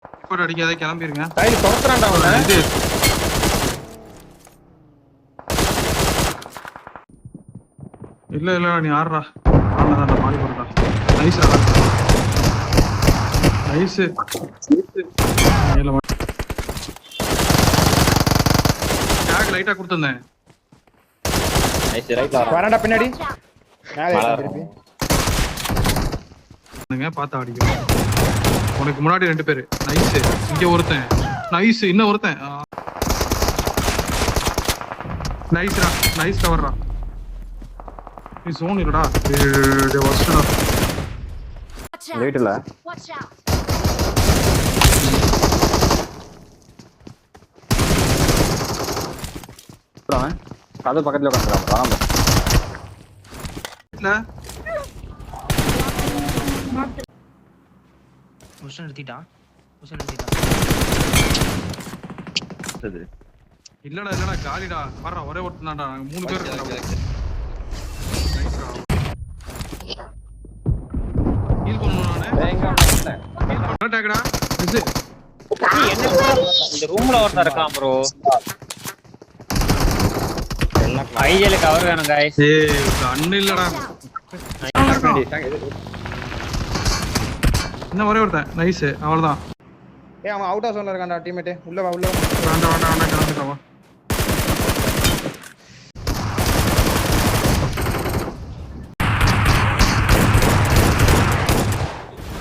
போட்டு அடிக்காத கிளம்பிருங்க. கையில் துரத்துறான்டா அவனை. இது இல்ல நீ ஆடுறா. ஆடுறா மாறி போடுறா. நைஸ் ஆடா. நைஸ். மேல டேக் லைட்டா கொடுத்தேன். நைஸ் ரைட்ல வரடா பின்னாடி. மேலே திருப்பி. நீங்க பாத்து அடிங்க. உனக்கு முன்னாடி 2 பேர். நைஸ். இங்க ஒருத்தன். நைஸ். இன்னும் ஒருத்தன். நைஸ்டா. நைஸ் கவர்ரா. நீ ஜோன் இல்லடா. டேய் வாஸ்டா. வெயிட் இல்ல. அவன் கதவு பக்கத்துல உட்கார்ந்துறான். வாங்க. இல்ல. பொசிஷன் எடுத்துட்டா. சரி. இல்லடா காலிடா. வர்றா ஒரே ஒருத்தன் தான்டா. நாங்க 3 பேர் இருக்கோம். நைஸ்டா. ஹீல் பண்ணனும் நானே. என்ன டேக்டா? இது இந்த ரூம்ல ஒருத்தன் இருக்கான் ப்ரோ. ஐஜேல கவர் வேணும் गाइस. ஏய் கண்ணு இல்லடா. என்ன ஒரே ஒருத்தன். நைஸ். அவ்வளவுதான். அவன் அவுட் ஆஃப் ஜோன்ல இருக்கான்டா டீம்மேட். உள்ள வா. வேண்டாம் கிளம்பிட்டா வா.